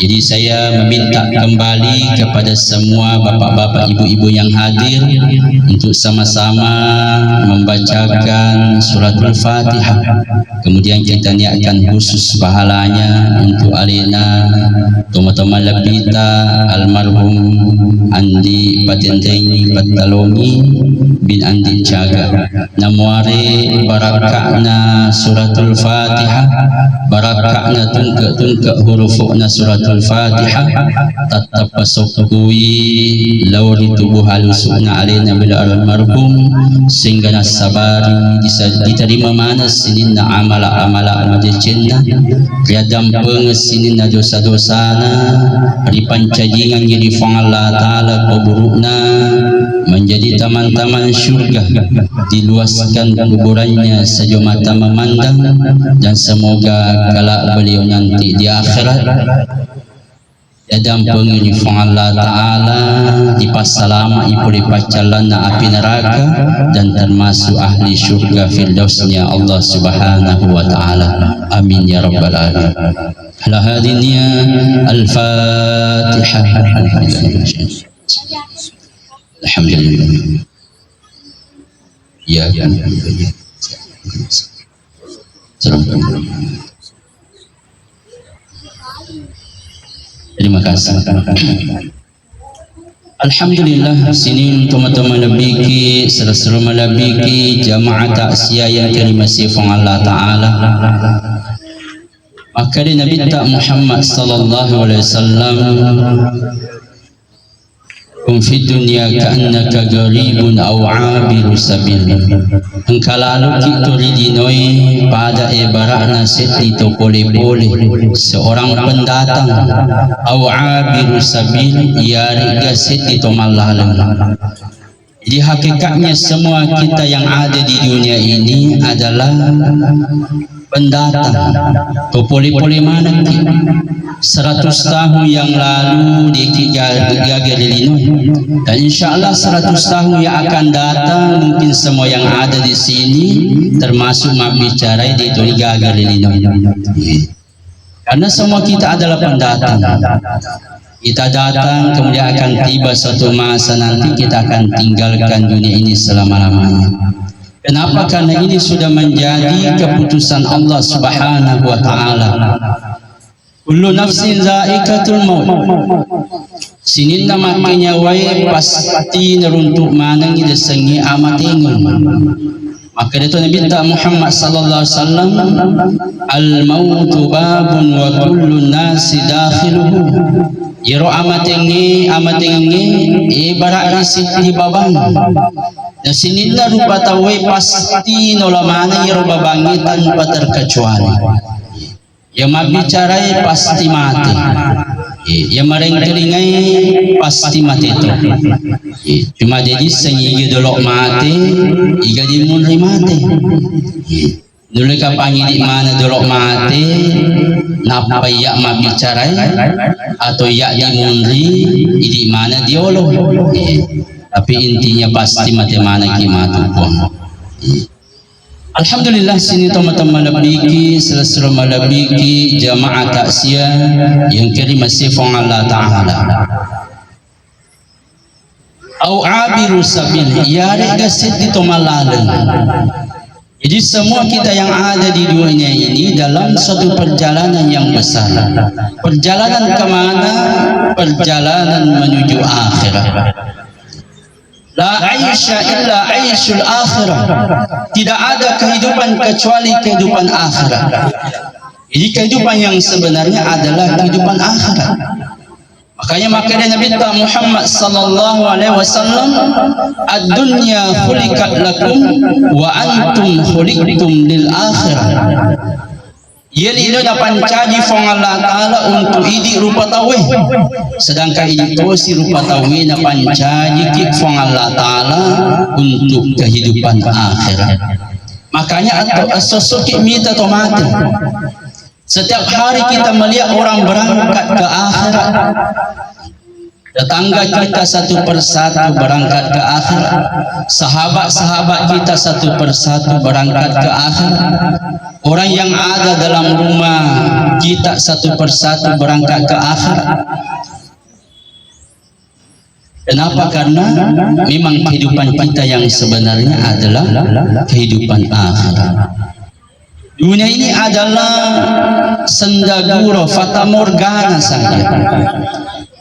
Jadi saya meminta kembali kepada semua bapak-bapak, ibu-ibu yang hadir untuk sama-sama membacakan suratul Fatihah. Kemudian kita niatkan khusus pahalanya untuk alina teman-teman Lapita almarhum Andi Patenteng Patalongi bin Andi Caga. Namuare barakakna suratul Fatihah, barakakna tungkak-tungkak hurufna suratul Al-Fatihah tetap pasokui lauri tubuh halusuna alina bila almarhum sehingga nasabari diterima mana sininna amala-amala majajinna riadam pengesinin dosa-dosana ripancajingan jadi Allah Ta'ala kuburukna menjadi taman-taman syurga, diluaskan kuburannya sejauh mata memandang, dan semoga kelak beliau nanti di akhirat dan pengilifan Allah Ta'ala dipasalama ipuli pacalana api neraka dan termasuk ahli syurga firdausnya Allah Subhanahu wa Ta'ala. Amin ya rabbal alamin. Ala hadiniya al-Fatihah. Alhamdulillah. Ya. Terima kasih. Alhamdulillah, sini teman-teman nabiki seluruh malabiki jamaah taksiyah yang terima sifat Allah Ta'ala. Maka di Nabi Muhammad sallallahu alaihi wasallam fi dunia ka'annaka gharibun aw 'abiru sabil. Engkau lalu kita ridinoi pada ibaratna setito pole-pole seorang pendatang aw 'abiru sabil yari setito malalang. Jadi hakikatnya semua kita yang ada di dunia ini adalah pendatang. Pole-pole mana kita? 100 tahun yang lalu digagalin dan insyaallah 100 tahun yang akan datang mungkin semua yang ada di sini termasuk bicara di digagalin. Karena semua kita adalah pendatang. Kita datang kemudian akan tiba suatu masa nanti kita akan tinggalkan dunia ini selama-lamanya. Kenapa? Karena ini sudah menjadi keputusan Allah Subhanahu wa Ta'ala. Kullu nafsin za'iqatul maut. Sinin makanya wae pasti neruntuk manang ida sengi amat ingun. Maka itu Nabi Muhammad sallallahu alaihi wasallam al-mautu babun wa kullu nasi dakhiluhu. Yero amat ingi ibarat isi di babang. Dan sinilla rupa tawe pasti nola mana yero babangi tanpa terkecuali. Yang mabicarai pasti mati, yang merengkeringai pasti mati itu. Cuma jadi sengi dolok mati, iga dimunri mati. Dulu kapangi di mana dolok mati, napa yak mabicarai atau yak dimunri di mana diolo. Tapi intinya pasti mati mana kimatu pun. Alhamdulillah, sini teman-teman malabiki seluruh malabiki jamaah taksiyah yang terima sifat Allah Ta'ala. Au abiru sabil yari gasit itu malalang. Jadi semua kita yang ada di dunia ini dalam suatu perjalanan yang besar. Perjalanan kemana? Perjalanan menuju akhirat. La aisha illa aishul akhirah. Tidak ada kehidupan kecuali kehidupan akhirat. Jadi kehidupan yang sebenarnya adalah kehidupan akhirat. Makanya Nabi Muhammad sallallahu alaihi wasallam ad-dunya khuliqat lakum wa antum khuliqtum lil akhirah. Yeli ilo dapat caji fong Allah Ta'ala untuk idi rupa tawe. Sedangkan idi tosi rupa tawe dapat caji kik fong Allah Ta'ala untuk kehidupan akhirat. Makanya sosok minta mati. Setiap hari kita melihat orang berangkat ke akhirat. tetangga kita satu persatu berangkat ke akhirat, sahabat-sahabat kita satu persatu berangkat ke akhirat, orang yang ada dalam rumah kita satu persatu berangkat ke akhirat. Kenapa? Karena memang kehidupan kita yang sebenarnya adalah kehidupan akhirat. Dunia ini adalah sendagura, fata morgana saja,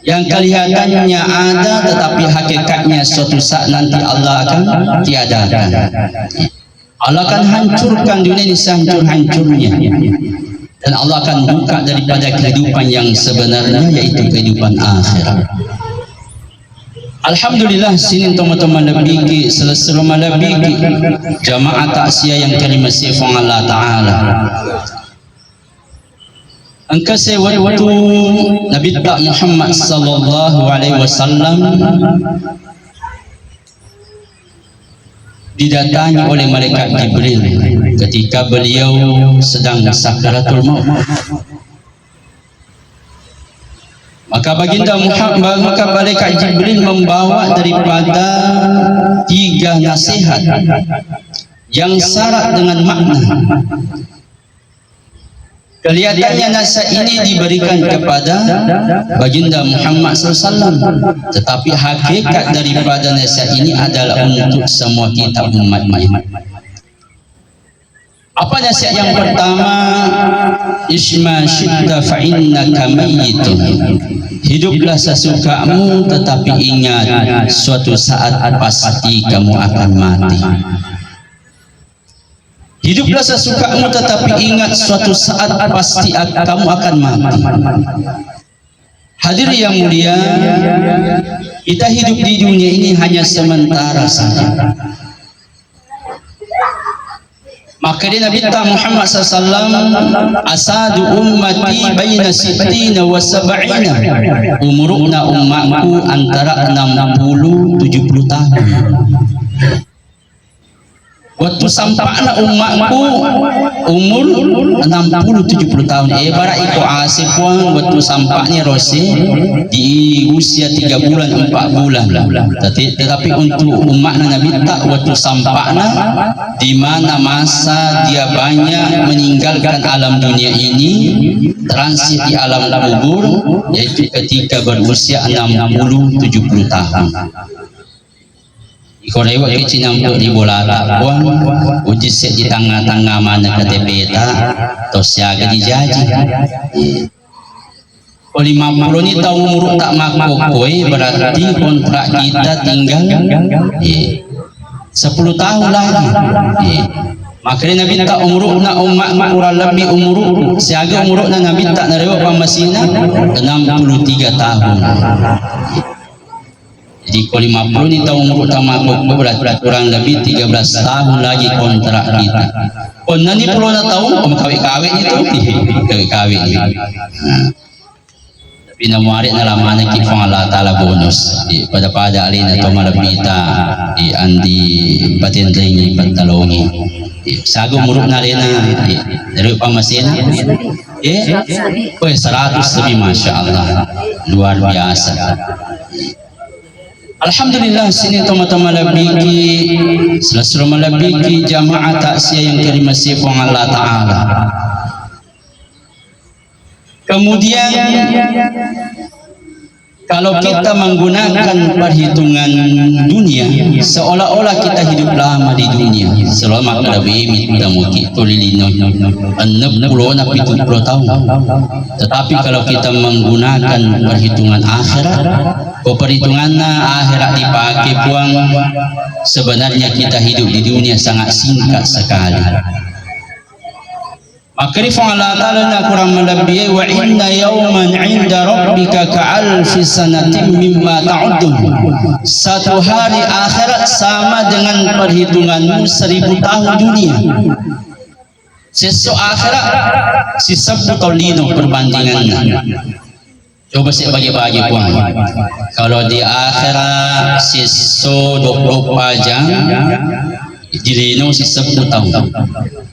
yang kelihatannya ada tetapi hakikatnya suatu saat nanti Allah akan tiadakan. Allah akan hancurkan dunia ini sehancur-hancurnya, dan Allah akan buka daripada kehidupan yang sebenarnya, yaitu kehidupan akhirat. Alhamdulillah, sini teman-teman lebih selesai lebih jamaah taksiah yang terima sifat Allah Ta'ala. Angka waktu Nabi Muhammad sallallahu alaihi wasallam didatangi oleh malaikat Jibril ketika beliau sedang sakaratul maut. Maka baginda Muhammad, maka malaikat Jibril membawa daripada 3 nasihat yang syarat dengan makna. Kelihatannya nasihat ini diberikan kepada baginda Muhammad SAW, tetapi hakikat daripada nasihat ini adalah untuk semua kita umat Muhammad. Apa nasihat yang pertama? Isma syi'ta fa innaka mayyitun. Hiduplah sesukamu, tetapi ingat suatu saat pasti kamu akan mati. Hiduplah sesukamu, tetapi ingat suatu saat pasti kamu akan mati. Hadirin yang mulia, kita hidup di dunia ini hanya sementara saja. Maka dia Nabi Muhammad SAW, asadu ummati baina sittina wa sab'ina, umurna umatku antara 60-70 tahun. Waktu sampakna umatku umur 60-70 tahun. Ibarat iku asif puang waktu sampaknya Rosi di usia 3 bulan 4 bulan. Tetapi untuk umatna Nabi tak waktu sampakna, di mana masa dia banyak meninggalkan alam dunia ini, transit di alam kubur, yaitu ketika berusia 60-70 tahun. Korea ke Cina untuk di bola pun uji set di tengah-tengah mana kata peta atau siaga dijaji. Kalau 50 ni tahu umur tak makokoi, berarti kontrak kita tinggal 10 tahun lagi. Makanya Nabi tak umur nak umat kurang lebih umur siaga umur nak Nabi tak narewa pamasina 63 tahun. Jadi kalau 50 ni tahun umur utama berarti kurang lebih 13 tahun lagi kontrak kita. Oh nanti perlu nak tahu kawin-kawin itu kawin. Tapi nama hari dalam mana kifang Allah Taala bonus pada alin atau malapita di andi batin ring pantalongi. Sagu muruk narena dari pamasina. 100 lebih, masya Allah, luar biasa. Alhamdulillah, sini teman-teman labiki selesai labiki jamaah taksiah yang terima sifat Allah Ta'ala. Kemudian kalau kita menggunakan perhitungan dunia, seolah-olah kita hidup lama di dunia. Selama kada bimit muda muki tolilino 60 sampai 70 tahun. Tetapi kalau kita menggunakan perhitungan akhirat, perhitungannya akhirat dipakai puang, sebenarnya kita hidup di dunia sangat singkat sekali. Maka Allah Ta'ala nak kurang melebihi, wa inna yawman inda rabbika ka'alfi sanatim mimma ta'udun. Satu hari akhirat sama dengan perhitunganmu 1000 tahun dunia. Sesu akhirat si 10 lino perbandingannya. Coba saya bagi-bagi puan. Kalau di akhirat sesu 24 jam, di lino si 10 tahun.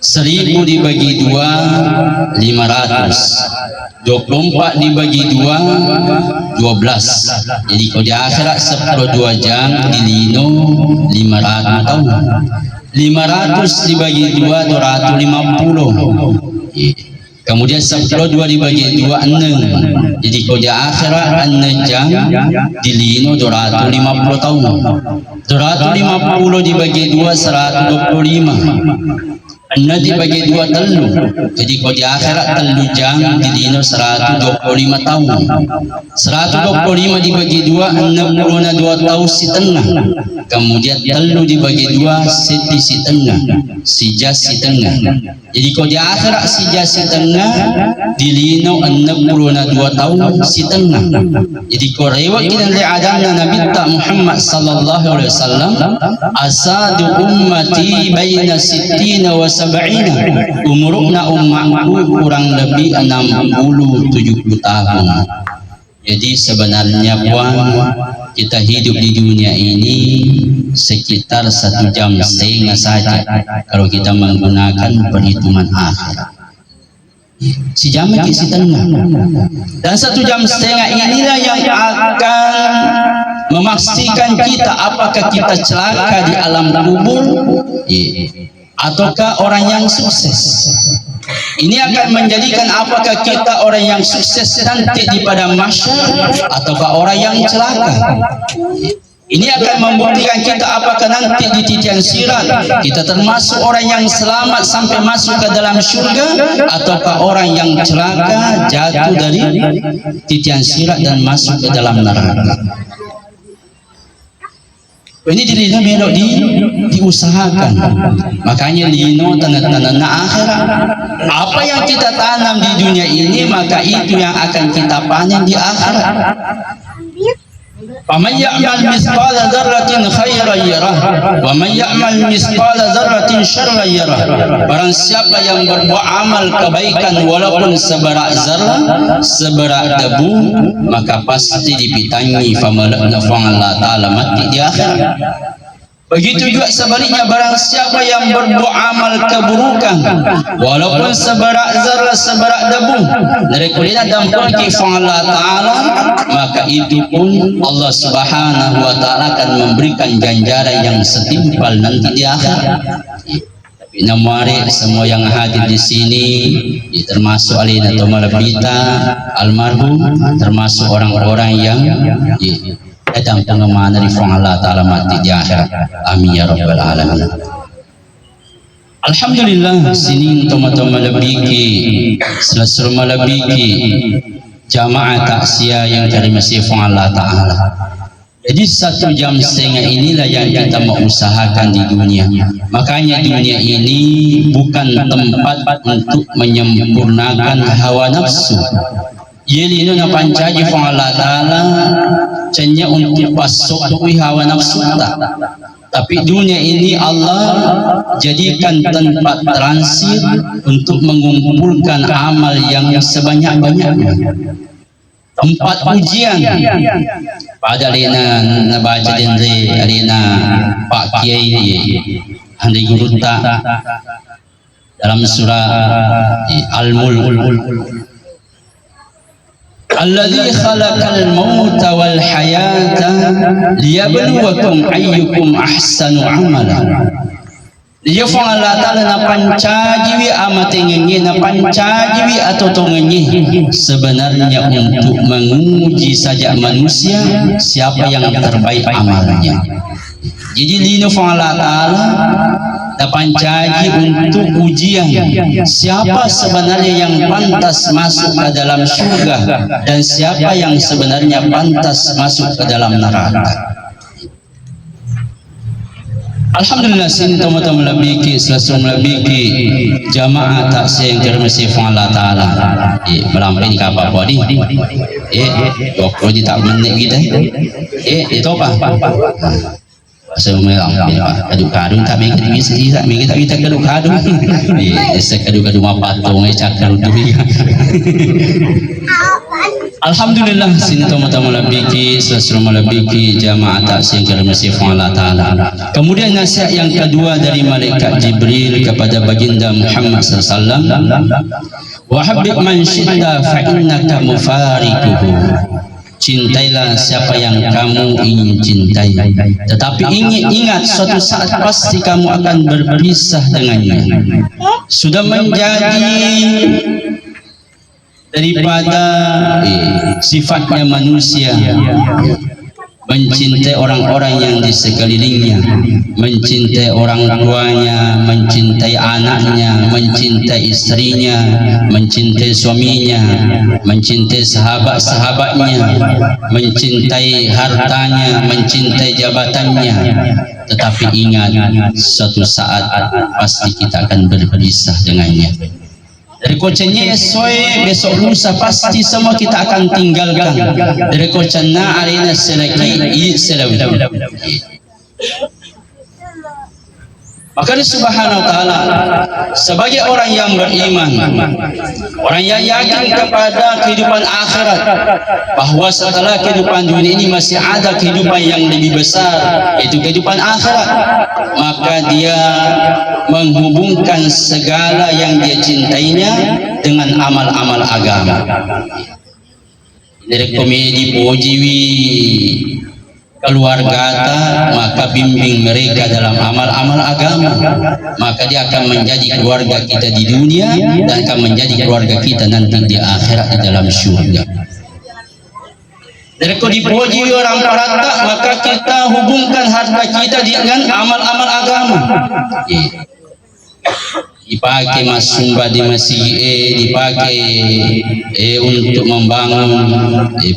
1000 dibagi 2, 500. 24 dibagi 2, 12. Jadi kalau di akhirat 12 jam dilino 500 tahun. 500 dibagi 2 250. Kemudian 12 dibagi 2 6. Jadi kalau di akhirat 6 jam dilino 250 tahun. 250 dibagi 2 125. 6 dibagi 2 telu. Jadi kalau di akhirat telu jam dilino 125 tahun. 125 dibagi 2 62 tahun setengah. Kemudian telu dibagi 2 siti setengah. Sijas setengah. Jadi kalau di akhirat sijas setengah dilino 62 tahun setengah. Jadi kalau riwayat kita dari adanya Nabi Muhammad sallallahu alaihi wasallam, asadu ummati baina sittina wa sab'ina, umurna ummatku kurang lebih 60-70 tahun. Jadi sebenarnya puan, kita hidup di dunia ini sekitar 1 jam setengah saja kalau kita menggunakan perhitungan akhirat. Sejam lagi setengah. Dan 1 jam setengah inilah yang akan memastikan kita apakah kita celaka di alam kubur ataukah orang yang sukses. Ini akan menjadikan apakah kita orang yang sukses nanti di padang mahsyar ataukah orang yang celaka. Ini akan membuktikan kita apakah nanti di titian sirat kita termasuk orang yang selamat sampai masuk ke dalam syurga ataukah orang yang celaka jatuh dari titian sirat dan masuk ke dalam neraka. Ini dirinya melok diusahakan. Makanya lino tanda-tanda akhirat. Apa yang kita tanam di dunia ini maka itu yang akan kita panen di akhirat. Faman ya'mal mithqala dzarratin khairan yarah wa man ya'mal mithqala dzarratin syarran yarah. Barang siapa yang berbuat amal kebaikan walaupun seberat zarah, seberat debu, maka pasti dipitangi famalakna Allah taala mati di akhirat. Begitu juga sebaliknya, barang siapa yang berbuat amal keburukan walaupun seberat zarah, seberat debu dari kuliah dan pergi Allah taala, maka itu pun Allah Subhanahu wa taala akan memberikan ganjaran yang setimpal nanti di akhirat. Tapi namari semua yang hadir di sini, termasuk alina atau malabita almarhum, termasuk orang-orang yang datang pengemana di Allah taala mati di akhirat. Amin ya rabbal alamin. Alhamdulillah sini teman-teman malabiki selesai malabiki jamaah takziah yang dari masih Allah taala. Jadi 1 jam setengah inilah yang kita mau usahakan di dunia. Makanya dunia ini bukan tempat untuk menyempurnakan hawa nafsu. Yeli na pancaji fong Allah taala cenya untuk pasok hawa nafsu tak. Tapi dunia ini Allah jadikan tempat transit untuk mengumpulkan amal yang sebanyak-banyaknya. Tempat ujian. Pada lena nabaca dendre arena Pak Kiai Handai Guru tak dalam surah Al-Mulk. Alladzi khalaqal mauta wal hayata liyabluwakum ayyukum ahsanu amala. Dia fong Allah taala na pancajiwi amatengenye na pancajiwi atau tongenye sebenarnya untuk menguji saja manusia siapa yang terbaik amalnya. Jadi lino fong Allah taala na pancaji untuk ujian siapa sebenarnya yang pantas masuk ke dalam surga dan siapa yang sebenarnya pantas masuk ke dalam neraka. Alhamdulillah sini teman-teman labiki selesai labiki jamaah takziah yang dirahmati Allah taala. Melampai ni apa apa ni? Doktor di tak menek kita. Itu apa? Pasal melampai kadu-kadu tak mengit bisa tak mengit tak kita kadu-kadu. Sekadu-kadu mapatung cakar tu. Alhamdulillah sini teman-teman labiki selesai labiki jamaah takziah yang dirahmati Allah taala. Kemudian nasihat yang kedua dari malaikat Jibril kepada baginda Muhammad sallallahu alaihi wasallam, wa habib man syi'ta fa innaka mufariquhu. cintailah siapa yang kamu ingin cintai. Tetapi ingat suatu saat pasti kamu akan berpisah dengannya. Sudah menjadi daripada sifatnya manusia mencintai orang-orang yang di sekelilingnya, mencintai orang tuanya, mencintai anaknya, mencintai istrinya, mencintai suaminya, mencintai sahabat-sahabatnya, mencintai hartanya, mencintai jabatannya. Tetapi ingat, suatu saat pasti kita akan berpisah dengannya. Dari kocenya esok, besok lusa pasti semua kita akan tinggalkan. Dari kocena arena selaki selawi. Maka Subhanahu wa ta'ala sebagai orang yang beriman, orang yang yakin kepada kehidupan akhirat, bahwa setelah kehidupan dunia ini masih ada kehidupan yang lebih besar, yaitu kehidupan akhirat, maka dia menghubungkan segala yang dia cintainya dengan amal-amal agama. Dari komedi pojiwi keluarga, maka bimbing mereka dalam amal-amal agama, maka dia akan menjadi keluarga kita di dunia dan akan menjadi keluarga kita nanti di akhirat di dalam syurga. Dari kau dipuji orang parata, maka kita hubungkan harta kita dengan amal-amal agama. Dipakai masumba di masjid, dipakai untuk membangun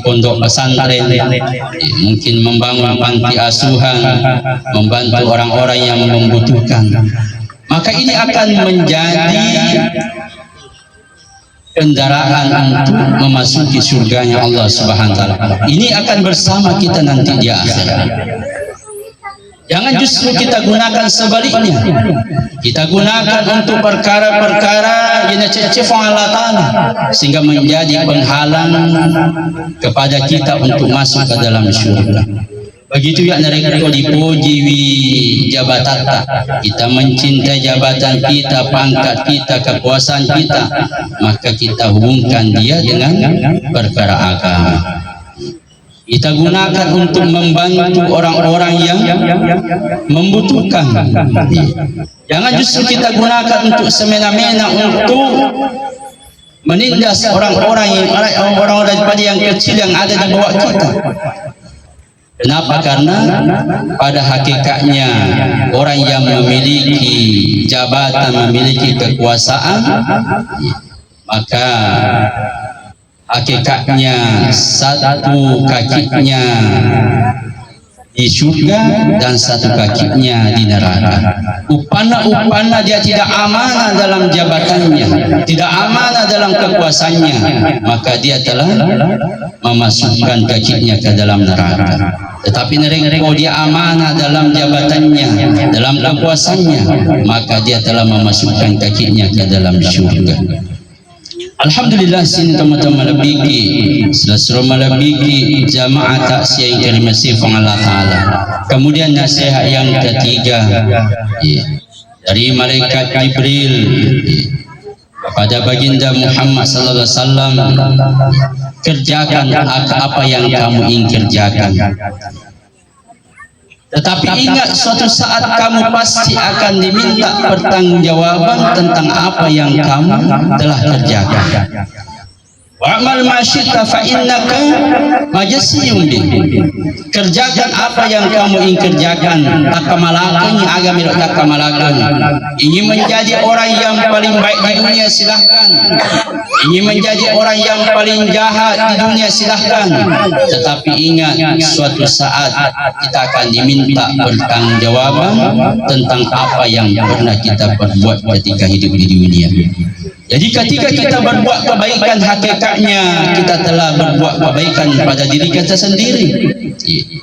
pondok pesantren, mungkin membangun panti asuhan, membantu orang-orang yang membutuhkan. Maka ini akan menjadi kendaraan untuk memasuki surganya Allah Subhanahu wa ta'ala. Ini akan bersama kita nanti di akhirat. Jangan justru kita gunakan sebaliknya. Kita gunakan untuk perkara-perkara yang cecefong Allah Ta'ala, sehingga menjadi penghalang kepada kita untuk masuk ke dalam syurga. Begitu ya mereka dipuji jabatan kita, mencintai jabatan kita, pangkat kita, kekuasaan kita, maka kita hubungkan dia dengan perkara agama. Kita gunakan untuk membantu orang-orang yang membutuhkan. Jangan justru kita gunakan untuk semena-mena untuk menindas orang-orang daripada yang kecil yang ada di bawah kita. Kenapa? Karena pada hakikatnya orang yang memiliki jabatan, memiliki kekuasaan, maka hakikatnya satu kakinya di surga dan satu kakinya di neraka. Upana dia tidak amanah dalam jabatannya, tidak amanah dalam kekuasaannya, maka dia telah memasukkan kakinya ke dalam neraka. Tetapi kalau dia amanah dalam jabatannya, dalam kekuasaannya, maka dia telah memasukkan kakinya ke dalam surga. Alhamdulillah sin teman-teman malabiki selasro malabiki jamaah taksiyah yang terima sifat Allah Ta'ala. Kemudian nasihat yang ketiga dari malaikat Jibril kepada baginda Muhammad sallallahu alaihi wasallam, kerjakan apa yang kamu ingin kerjakan. Tetapi ingat, suatu saat kamu pasti akan diminta pertanggungjawaban tentang apa yang kamu telah kerjakan. Wa'mal ma syi'ta fa innaka majziyun bih. Kerjakan apa yang kamu ingin kerjakan. Takamalakan agami takamalakan. Ingin menjadi orang yang paling baik di dunia, silahkan. Ingin menjadi orang yang paling jahat di dunia, silahkan. Tetapi ingat, suatu saat kita akan diminta pertanggungjawaban tentang apa yang pernah kita perbuat ketika hidup di dunia. Jadi ketika kita berbuat kebaikan, hakikatnya kita telah berbuat kebaikan pada diri kita sendiri.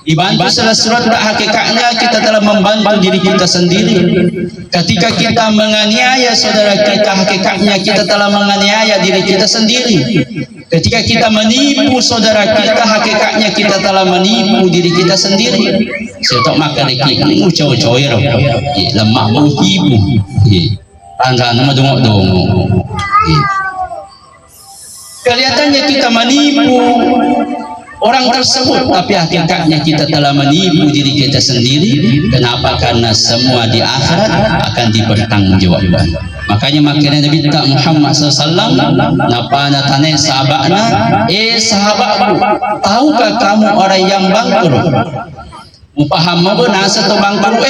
Dibantu salah surat, hakikatnya kita telah membantu diri kita sendiri. Ketika kita menganiaya saudara kita, hakikatnya kita telah menganiaya diri kita sendiri. Ketika kita menipu saudara kita, hakikatnya kita telah menipu diri kita sendiri. Saya tak makan lagi, ucau-ucau ya, lemak menghibu. Tanda nama dongok-dongok. Kelihatannya kita menipu orang tersebut, tapi hakikatnya kita telah menipu diri kita sendiri. Kenapa? Karena semua di akhirat akan dipertanggungjawabkan. Makanya makanya Nabi Muhammad SAW napa natane sahabatna, sahabatku, tahukah kamu orang yang bangkrut? Paham apa nasa tu bangkrut?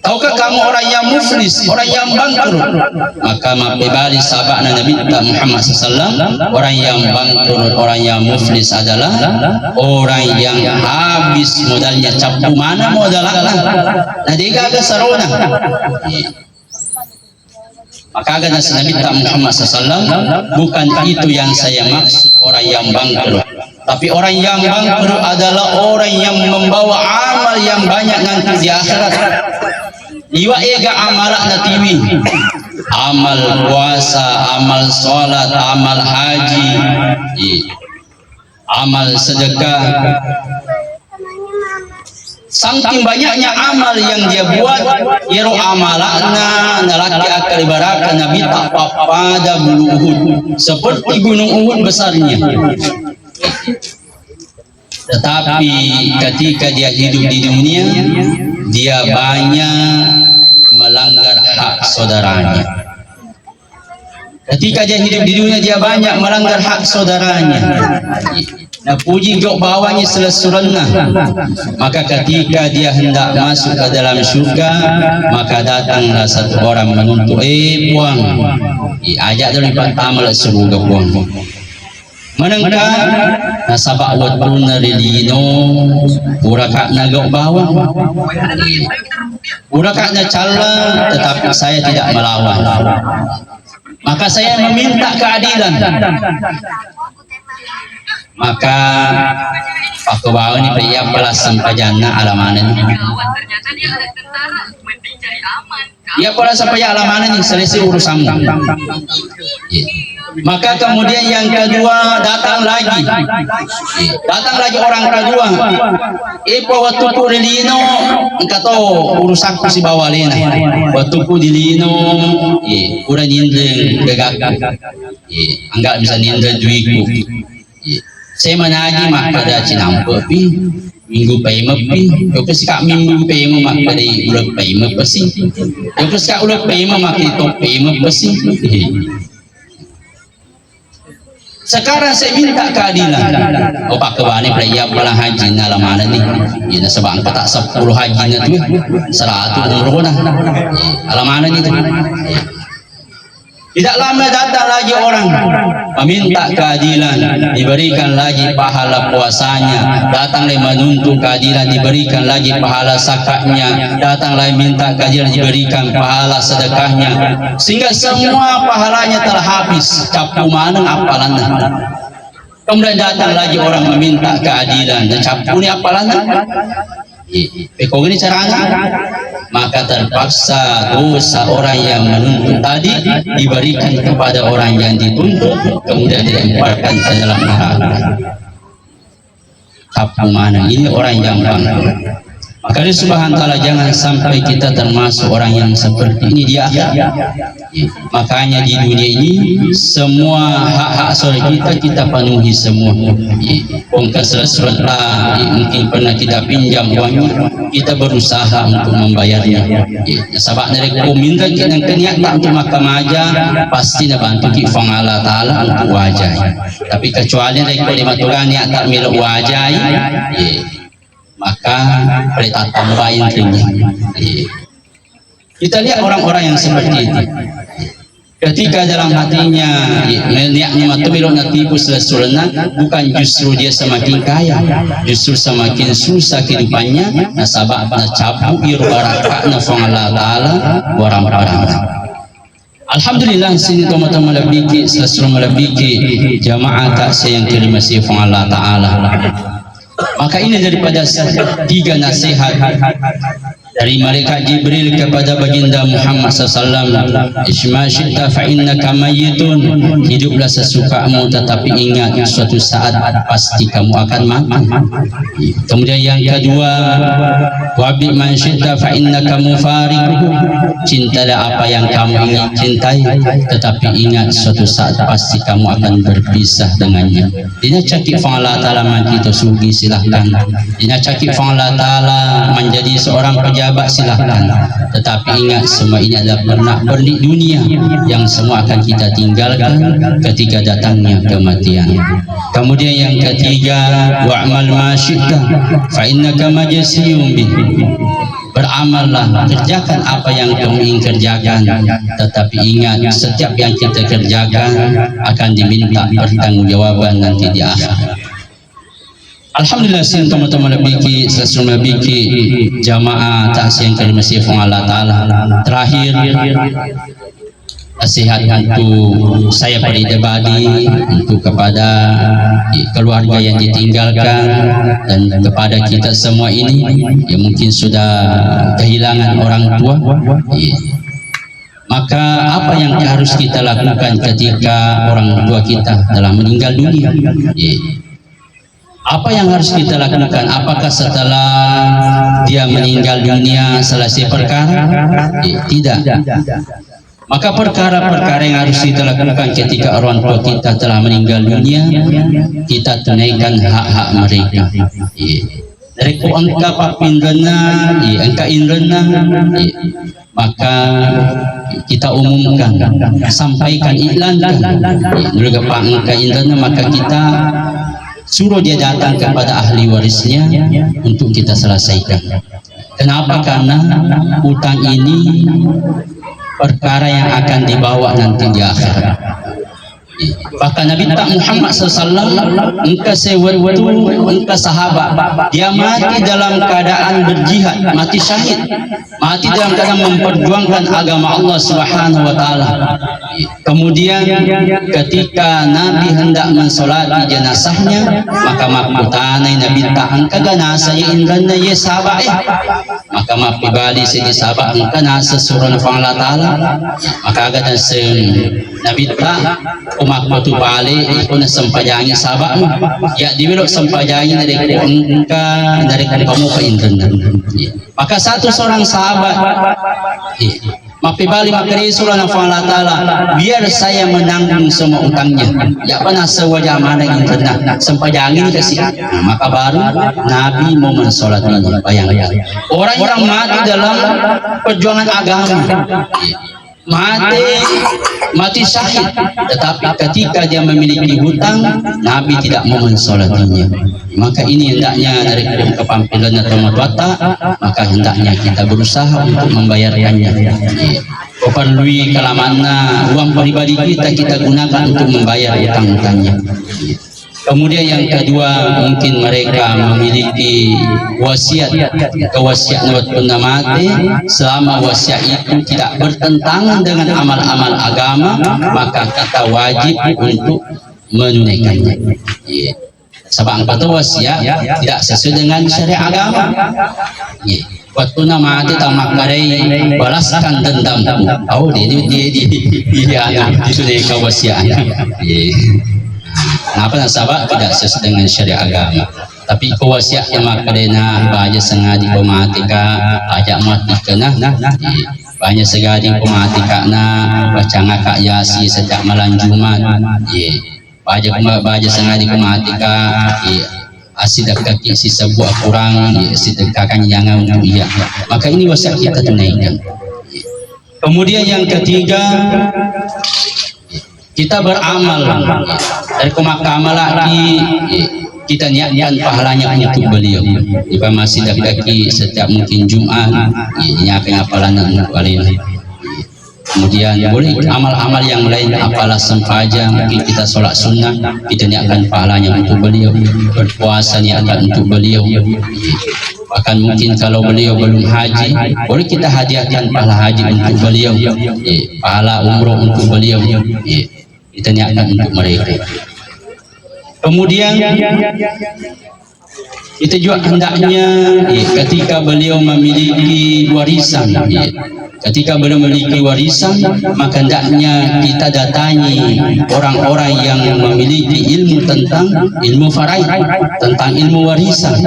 Tahukah kamu orang yang muflis, orang yang bangkrut? Maka mapibali sahabatna Nabi Muhammad SAW, orang yang bangkrut, orang yang muflis adalah orang yang habis modalnya. Capu mana modalnya? Nah dia agak sarona. Maka kata Nabi Muhammad SAW, bukan itu yang saya maksud orang yang bangkrut. Tapi orang yang bangkrut adalah orang yang membawa amal yang banyak nanti di akhirat. Iwa ega amalak natiwi, amal puasa, amal sholat, amal haji, amal sedekah. Saking banyaknya amal yang dia buat, yero amalakna nalaki akal ibarat Nabi tak pada bulu Uhud, seperti gunung Uhud besarnya. Tetapi ketika dia hidup di dunia, dia banyak melanggar hak saudaranya. Ketika dia hidup di dunia, dia banyak melanggar hak saudaranya. Nah puji jok bawahnya selesurana. Maka ketika dia hendak masuk ke dalam syurga, maka datanglah satu orang menuntut, puang, ajak dari pertama lah surga puang. Menengah nasabak watun narilino urakak nagok bawah, urakak na cala, tetapi saya tidak melawan. Maka saya meminta keadilan. Maka Pak Kebawa ini pria pelasan pajana alamanan. Dia pelasan pajana alamanan yang selesai urusanmu. Maka kemudian yang kedua datang lagi orang kedua. Waktu ku dilino, engkau urusanku si bawalena. Waktu ku dilino, udah nindeng gagak. Enggak bisa nindeng duiku. Saya menaji mak pada cinampepi minggu paymepi, joko sikak minggu payme mak pada ulat payme pesi, joko sikak ulat payme mak itu payme pesi. Sekarang saya minta keadilan. Pak Kebani pelajak palang haji nalaman ni. Ini sebab angka tak 10 haji tu, 100 umroh dah. Alamanan itu. Tidak lama datang lagi orang meminta keadilan, diberikan lagi pahala puasanya. Datang lagi menuntut keadilan, diberikan lagi pahala zakatnya. Datang lagi minta keadilan, diberikan pahala sedekahnya. Sehingga semua pahalanya telah habis. Capu mana apalannya. Kemudian datang lagi orang meminta keadilan, dan capu ni apalannya. Kau ini caranya. Maka terpaksa dosa orang yang menuntut tadi diberikan kepada orang yang dituntut, kemudian dilemparkan ke dalam neraka. Kapu mana ini orang yang bangkrut. Maka Allah Subhanahu wa taala jangan sampai kita termasuk orang yang seperti ini di akhirat. Makanya di dunia ini semua hak-hak saudara kita penuhi semua. Bongkar serta mungkin pernah kita pinjam uangnya, kita berusaha untuk membayarnya. Sebab dari minta kita niat tak untuk makan aja, pasti nak bantu kita Allah Taala untuk wajah. Tapi kecuali dari kelima Tuhan niat tak milik wajah, maka perintah tambahin tinggi. Kita lihat orang-orang yang seperti itu. Ketika dalam hatinya niatnya matubilo natipu selesulna, bukan justru dia semakin kaya, justru semakin susah kehidupannya. Nasabah nacapu irbaraka nafang Allah Taala barang-barang. Alhamdulillah sini teman-teman lebih selesul lebih jamaah tak sayang terima kasih Allah Taala. Maka ini daripada 3 nasihat dari malaikat Jibril kepada baginda Muhammad SAW, Isma syi'ta fa innaka mayyitun, hiduplah sesukamu tetapi ingat suatu saat pasti kamu akan mati. Kemudian yang kedua, wabi man syi'ta fa innaka mufariquhu, cintalah apa yang kamu ingin cintai tetapi ingat suatu saat pasti kamu akan berpisah dengannya. Dina cakap Allah Ta'ala kita sugi silahkan, dina cakap Allah Ta'ala menjadi seorang pejabat silahkan, tetapi ingat semua ini adalah pernik dunia yang semua akan kita tinggalkan ketika datangnya kematian. Kemudian yang ketiga, wa'mal ma syi'ta fa innaka majziyun bih, beramallah, kerjakan apa yang kamu ingin kerjakan, tetapi ingat setiap yang kita kerjakan akan diminta pertanggungjawaban nanti di akhir. Alhamdulillah sin teman-teman biki sesungguhnya biki jamaah taksiyan kalimasi Allah Ta'ala. Terakhir nasihat untuk saya pribadi, untuk kepada keluarga yang ditinggalkan dan kepada kita semua ini yang mungkin sudah kehilangan orang tua. Maka apa yang harus kita lakukan ketika orang tua kita telah meninggal dunia? Apa yang harus kita lakukan? Apakah setelah dia meninggal dunia selesai perkara? Tidak. Maka perkara-perkara yang harus kita lakukan ketika orang tua kita telah meninggal dunia, kita tunaikan hak-hak mereka. Dari engka papindrena, engka indrena, maka kita umumkan, sampaikan, iklankan. Juga pak engka indrena, maka kita suruh dia datang kepada ahli warisnya untuk kita selesaikan. Kenapa? Karena utang ini perkara yang akan dibawa nanti di akhirat. Bahkan Nabi Muhammad SAW, engkau sewaktu engkau sahabat, dia mati dalam keadaan berjihad, mati syahid, mati dalam keadaan memperjuangkan agama Allah Subhanahu Wa Taala. Kemudian ketika Nabi hendak mensolati jenazahnya, maka makutanai Nabi engkau gana saya indana ye sahabat maka mapibali si sahabat engkau nasa surah Allah Taala, maka agak Nabi umat tu balik ikut sempajangi sahabat ya dibelok sempajangi dari engkau dari kamu ke internet. Maka satu seorang sahabat mapibali makari surah Allah Ta'ala, biar saya menanggung semua utangnya, ya pernah sewajah mana internet sempajangin kasih. Maka baru Nabi mau mensolatinya. Bayangkan orang-orang mati dalam perjuangan agama, mati syahid, tetapi ketika dia memiliki hutang, Nabi tidak mau mensolatinya. Maka ini hendaknya dari kepampilan atau matwata, maka hendaknya kita berusaha untuk membayarkannya. Perlui kalamana uang pribadi kita gunakan untuk membayar hutang-hutangnya. Kemudian yang kedua, mungkin mereka memiliki wasiat, kewasiat waktu mati, selama wasiat itu tidak bertentangan dengan amal-amal agama, maka kita wajib untuk menunaikannya. Sebab kata wasiat tidak sesuai dengan syariat agama. Waktu mati tamak kadai balaskan dendamku. Oh dia ditunaikan wasiat. Kenapa nasabah tidak sesuai dengan syariat agama? Tapi kewasiat yang makadena banyak sengaja pematika ajak mati kena banyak segala pematika na baca ngakak yasi setiap malam Jumat. Banyak sengaja pematika asidak kaki si sebuah kurang sedekahkan jangan untuk iya. Maka ini wasiat kita tunaikan. Kemudian yang ketiga, kita beramal dari kemakaman lagi, kita niatkan pahalanya untuk beliau. Jika masih daki setiap mungkin Jumat, niatkan apalan untuk beliau. Kemudian boleh amal-amal yang lain, apalah sempaja, mungkin kita sholat sunnah, kita niatkan pahalanya untuk beliau. Berpuasa niatkan untuk beliau. Bahkan mungkin kalau beliau belum haji, boleh kita hadiahkan pahala haji untuk beliau, pahala umroh untuk beliau. Kita niatkan untuk mereka. Kemudian Itu juga hendaknya ketika beliau memiliki warisan, ketika beliau memiliki warisan, maka hendaknya kita datangi orang-orang yang memiliki ilmu tentang ilmu faraid, tentang ilmu warisan.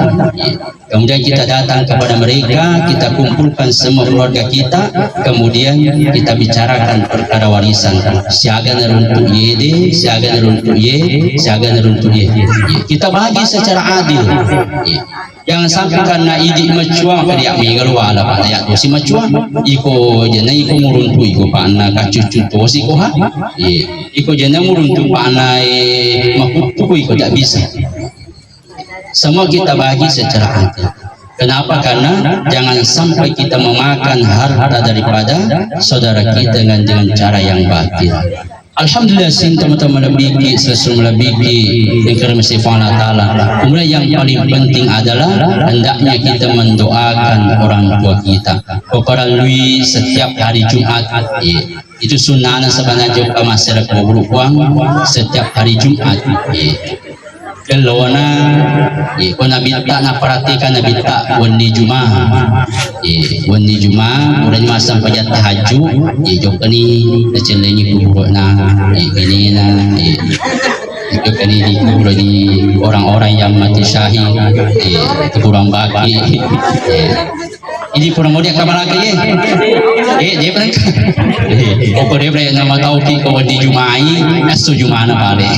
Kemudian kita datang kepada mereka, kita kumpulkan semua keluarga kita, kemudian kita bicarakan perkara warisan. Siaga neruntuk YD, siaga neruntuk Y, siaga neruntuk Y. Kita bagi secara adil. Jangan sampai karena idik macua maka dia ambil keluar lah pak ayat tu si macua iko jena iko muruntu iko pak anak kacucu tu si koha iko jena muruntu pak anak makutu iko tak bisa. Semua kita bagi secara adil. Kenapa? Karena jangan sampai kita memakan harta daripada saudara kita dengan cara yang batil. Alhamdulillah sin teman-teman lebih selalu melebih yang kerana Allah Ta'ala. Kemudian yang paling penting adalah hendaknya kita mendoakan orang tua kita kepada lui setiap hari Jumat. Itu sunnah sebenarnya juga masyarakat beruang setiap hari Jumat. Kelona ko nabita na perhatikan nabita wani Jumat wani Jumat udah masam pajat tahajud jok ni celeni kubur na ini na itu kini di orang-orang yang mati syahid kurang baki ini kurang mudah kamar lagi dia pernah pokok dia pernah nama tahu kau di Jumai setuju mana balik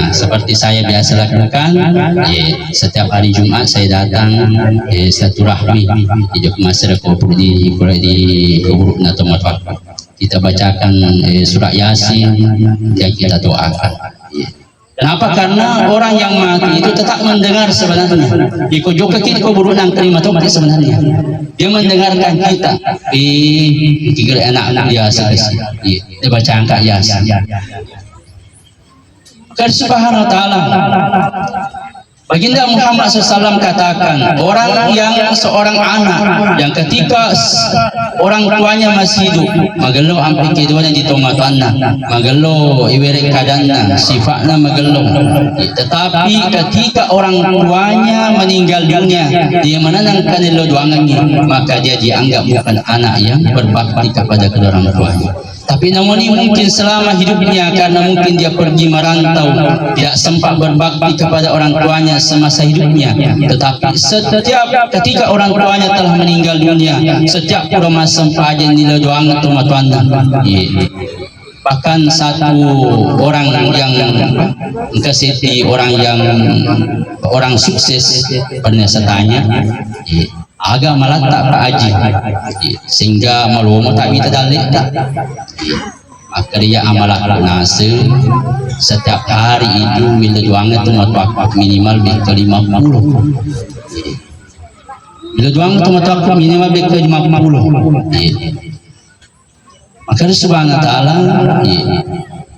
seperti saya biasa lakukan setiap hari Jumat saya datang silaturahmi hidup masyarakat di kubur atau matwak kita bacakan surat Yasin dan kita doakan. Kenapa? Karena orang yang mati itu tetap mendengar sebenarnya. Iko juga kita kau buruk nang terima tu mati sebenarnya. Dia mendengarkan kita. Tiga anak-anak biasa dia baca angka Yasin. Karena Subhanahu Wa Taala. Baginda Muhammad SAW katakan orang yang seorang anak yang ketika orang tuanya masih hidup magelo ampe keduanya di tongatana magelo iwerek kadana sifatnya magelo tetapi ketika orang tuanya meninggal dunia dia menenangkan lo doangannya maka dia dianggap bukan anak yang berbakti kepada kedua orang tuanya. Tapi namun ini mungkin selama hidupnya karena mungkin dia pergi merantau tidak sempat berbakti kepada orang tuanya semasa hidupnya. Tetapi setiap ketika orang tuanya telah meninggal dunia, setiap kurang masa saja nilai doang atau matuanda. Bahkan satu orang yang keseti orang sukses pernah saya tanya. Agak meletak Pak Haji sehingga malu tak bisa dalek tak maka dia amalah nase setiap hari itu bila doang itu matwak minimal ke 50 bila doang itu matwak minimal ke 50 maka Subhanahu Wa Ta'ala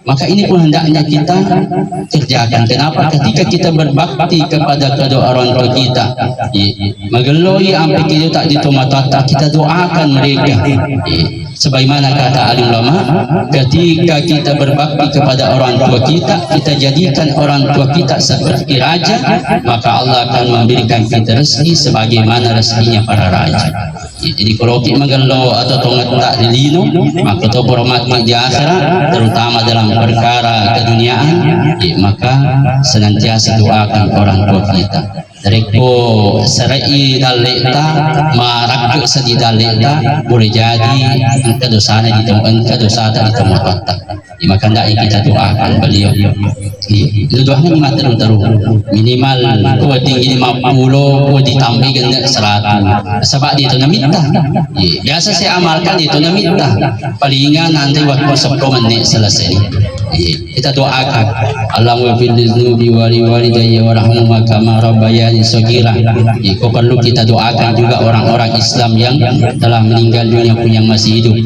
maka ini pun hendaknya kita kerjakan. Kenapa? Ketika kita berbakti kepada kedua orang tua kita, mageloi ampe kita tak ditomatata, kita doakan mereka. Sebagaimana kata alim ulama, ketika kita berbakti kepada orang tua kita, kita jadikan orang tua kita seperti raja, maka Allah akan memberikan kita rezeki sebagaimana rezekinya para raja. Jadi kalau kita mengeluh atau tongat tak dilino, maka itu hormat di akhirat, terutama dalam perkara keduniaan, maka senantiasa doakan orang tua kita. Dari ko serai daleta, marak sedi daleta, boleh jadi engkau dosa di tempat maka hendaknya kita doakan beliau. Itu doanya lima terus minimal ko tinggi 50, ko ditambah dengan 100. Sebab dia itu namita. Biasa saya amalkan itu namita. Palingan nanti waktu 10 menit selesai. Kita doakan Allahumma fil dzunubi wali walidayya warhamhuma kama rabbayani shaghira. Kau perlu kita doakan juga orang-orang Islam yang telah meninggal dunia pun yang masih hidup.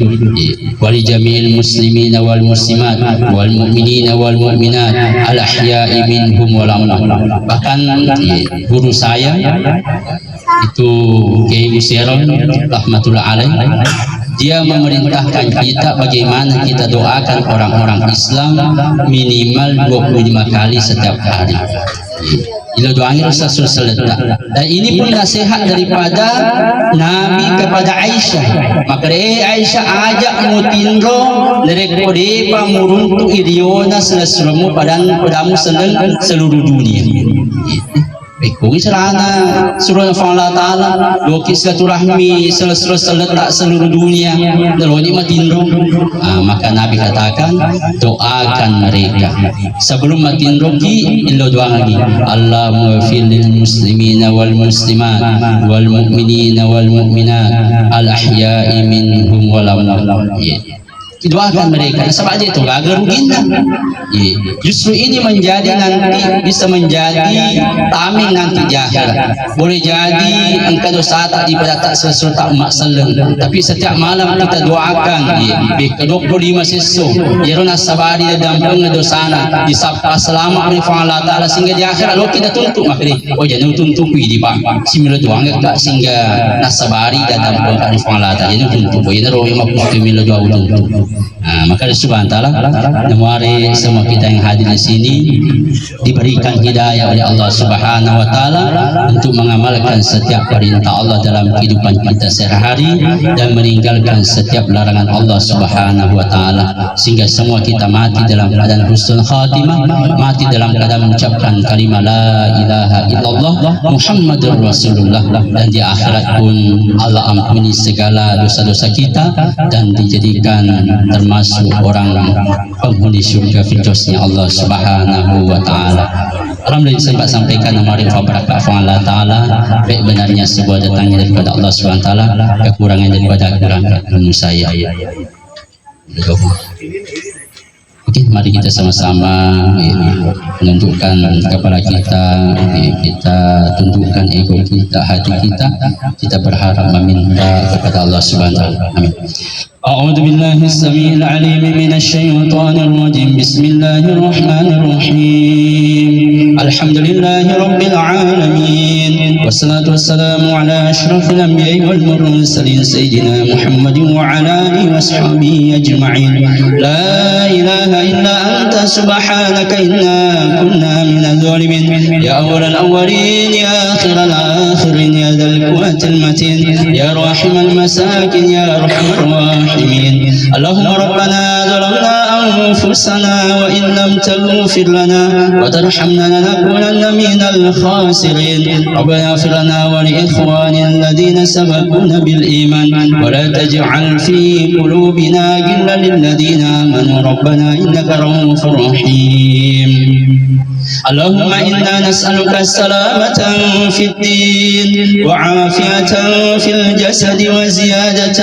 Wali jami'il muslimina wal muslimat wal mu'minina wal mu'minat al ahya'i minhum wal amwat. Bahkan guru saya itu Kiai Musyaron rahmatullah alaih, dia memerintahkan kita bagaimana kita doakan orang-orang Islam minimal 25 kali setiap hari. Ilo doangin Rasul seletak. Dan ini pun nasihat daripada Nabi kepada Aisyah. Maka Aisyah ajak mu tindro lerek depa muruntu idiona selesremu padamu seluruh dunia. Bikung serana surah Allah Ta'ala lokis silaturahmi seletak seluruh dunia daloni matindro. Maka Nabi katakan doakan mereka sebelum matindro ki ilo doa lagi Allahumma fil lil muslimina wal muslimat wal mu'minina wal mu'minat al ahya'i minhum wal amwat. Doakan mereka sebab itu agar ruginya. Justru ini menjadi nanti bisa menjadi tameng nanti di akhirat. Boleh jadi engkau dosa tak daripada tak sesuatu tak maksalah, tapi setiap malam kita doakan ke 25 sesu ya rona sabari dan pengadosana disapa selamat oleh Allah Ta'ala sehingga di akhirat lo kita tuntut makri jangan tuntut di pak simila doang tak sehingga nasabari dan pengadosana Allah Ta'ala jangan tuntut ya roh yang maksud simila doa tuntut. Maka Subhanahu Ta'ala mari semua kita yang hadir di sini diberikan hidayah oleh Allah Subhanahu Wa Ta'ala untuk mengamalkan setiap perintah Allah dalam kehidupan kita sehari-hari dan meninggalkan setiap larangan Allah Subhanahu Wa Ta'ala sehingga semua kita mati dalam keadaan husnul khatimah, mati dalam keadaan mengucapkan kalimat la ilaha illallah Muhammadur Rasulullah, dan di akhirat pun Allah ampuni segala dosa-dosa kita dan dijadikan termasuk orang penghuni surga firdausnya Allah Subhanahu Wa Ta'ala. Alhamdulillah saya sampaikan amarin fabarakat Allah Ta'ala baik benarnya sebuah datangnya daripada Allah Subhanahu Wa Ta'ala, kekurangan daripada kekurangan saya. Oke, mari kita sama-sama menundukkan kepala kita, kita tundukkan ego kita, hati kita berharap meminta kepada Allah Subhanahu Wa Ta'ala. Amin. أعوذ بالله السميع العليم من الشيطان الرجيم بسم الله الرحمن الرحيم الحمد لله رب العالمين والصلاة والسلام على أشرف الأنبياء والمرسلين سيدنا محمد وعلى آله وصحبه أجمعين لا إله إلا أنت سبحانك إنا كنا من الظالمين يا أول الأولين يا آخر الآخرين يا ذا القوة المتين يا راحم المساكين يا أرحم الراحمين. اللهم ربنا ظلمنا أنفسنا وإن لم تغفر لنا وترحمنا لنكونن من الخاسرين. ربنا اغفر لنا ولإخواننا الذين سبقونا بالإيمان ولا تجعل في قلوبنا غلا للذين آمنوا ربنا إنك رؤوف رحيم. اللهم إنا نسألك السلامة في الدين وعافية في الجسد وزيادة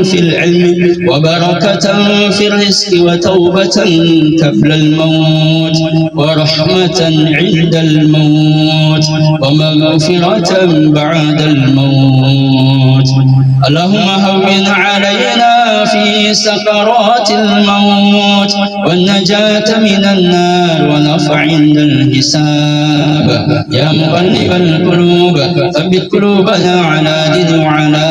في العلم وبركة في الرزق وتوبة قبل الموت ورحمة عند الموت ومغفرة بعد الموت. اللهم هون علينا في سكرات الموت والنجاة من النار ونفع عند الحساب. يا مقلب القلوب ثبت قلوبنا على دين وعلى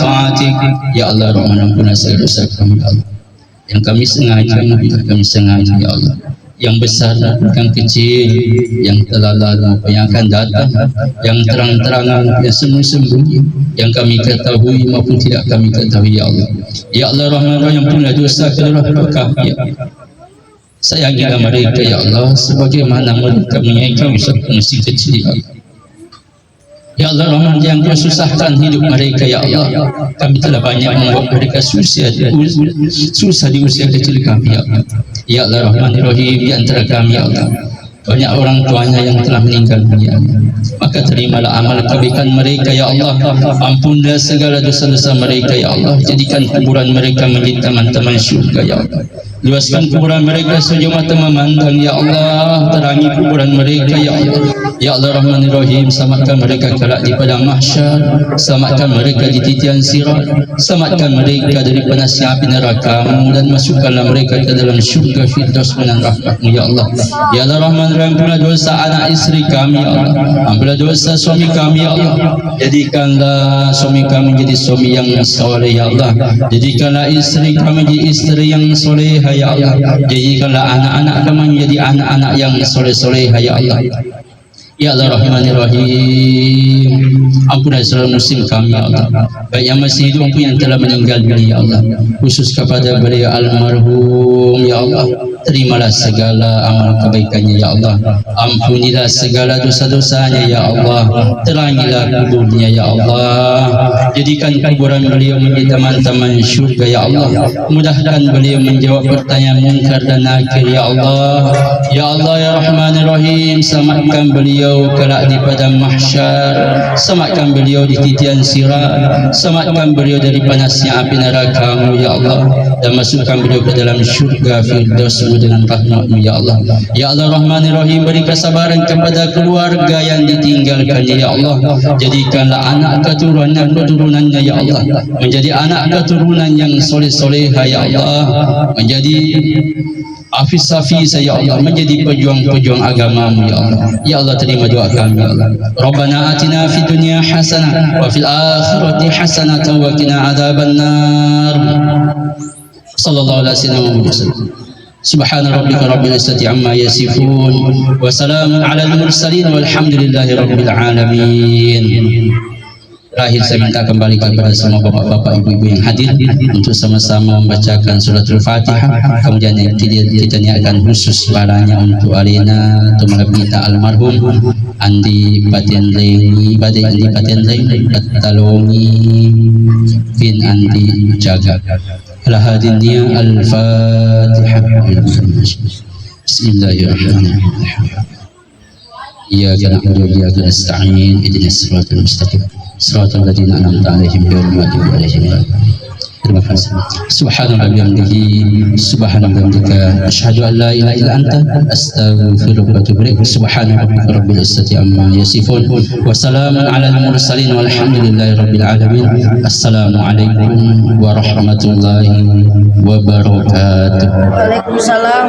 طاعتك. Ya Allah, Rahman ampuni segala dosa kami, ya Allah. Yang kami sengaja, kami sengaja, ya Allah. Yang besar, yang kecil, yang telah lalu, yang akan datang, yang terang-terangan, yang sembunyi-sembunyi, yang kami ketahui maupun tidak kami ketahui, ya Allah. Ya Allah, Rahman yang punya dosa keluar kami, ya Allah. Sayangilah mereka, ya Allah, sebagaimana mereka menyayangi kami masih kecil, ya Allah. Ya Allah, Rahman yang kau susahkan hidup mereka, ya Allah. Kami telah banyak membuat mereka susah di usia kecil kami, ya Allah. Ya Allah, Rahman Rahim, di antara kami, ya Allah, banyak orang tuanya yang telah meninggal dunia. Maka terimalah amal kebaikan mereka, ya Allah. Ampunlah segala dosa-dosa mereka, ya Allah. Jadikan kuburan mereka menjadi taman-taman syurga, ya Allah. Luaskan kuburan mereka sejauh mata memandang, ya Allah. Terangi kuburan mereka, ya Allah. Ya Allah, Rahman Rahim, selamatkan mereka kelak di padang mahsyar, selamatkan mereka di titian sirat, selamatkan mereka dari panas api neraka-Mu, dan masukkanlah mereka ke dalam syurga firdaus dengan rahmat-Mu, ya Allah. Ya Allah, Rahman Rahim, ampunilah dosa anak istri kami, ya Allah. Ampunilah dosa suami kami, ya Allah. Jadikanlah suami kami jadi suami yang soleh, ya Allah. Jadikanlah istri kami jadi istri yang soleh, ya Allah. Jadikanlah anak-anak kami menjadi anak-anak yang soleh-soleh, ya Allah. Ya Allah Rahmanir Rahim, ampunlah saudara muslim kami ya Allah, baik yang masih hidup maupun yang telah meninggal dunia ya Allah, khusus kepada beliau almarhum ya Allah, terimalah segala amal kebaikannya ya Allah, ampunilah segala dosa-dosanya ya Allah, terangilah kuburnya ya Allah, jadikan kuburan beliau menjadi taman-taman syurga ya Allah, mudahkan beliau menjawab pertanyaan munkar dan nakir ya Allah. Ya Allah ya Rahmanir Rahim, selamatkan beliau kelak di padang mahsyar, selamatkan beliau di titian sirat, selamatkan beliau dari panasnya api neraka-Mu ya Allah, dan masukkan beliau ke dalam syurga firdaus-Mu dengan rahmat-Mu ya Allah. Ya Allah Rahmanir Rahim, beri kesabaran kepada keluarga yang ditinggalkannya ya Allah, jadikanlah anak keturunannya ya Allah menjadi anak keturunan yang soleh-solehah ya Allah, menjadi Hafiz-hafiz ya Allah, menjadi pejuang-pejuang agama-Mu ya Allah. Ya Allah, terima doa kami ya Allah. Rabbana atina fid dunya hasanah wa fil akhirati hasanah wa qina adzabannar. Sallallahu alaihi wasallam. Subhana rabbika rabbil izzati amma yasifun wa salamun alal mursalin walhamdulillahi rabbil alamin. Terakhir saya minta kembali kepada semua bapak-bapak, ibu-ibu yang hadir untuk sama-sama membacakan suratul Fatihah. Kemudian kita niatkan khusus baranya untuk Alina, untuk Malapita almarhum Andi Patenleng, Badai Andi Patenleng, Batalongi bin Andi Jaga. Al-Hadiniyah Al-Fatihah. Bismillahirrahmanirrahim. Iyyaka na'budu wa iyyaka nasta'in, ihdinas siratal mustaqim. Siratal ladzina an'amta 'alaihim ghairil maghdubi 'alaihim waladdallin. Terima kasih. Subhanallah bihamdihi, subhanallah, asyhadu an la ilaha illa anta, astaghfiruka wa atubu ilaik. Subhana rabbika rabbil izzati amma yasifun wa salamun 'alal mursalin walhamdulillahi rabbil alamin. Assalamualaikum warahmatullahi wabarakatuh. Waalaikumsalam.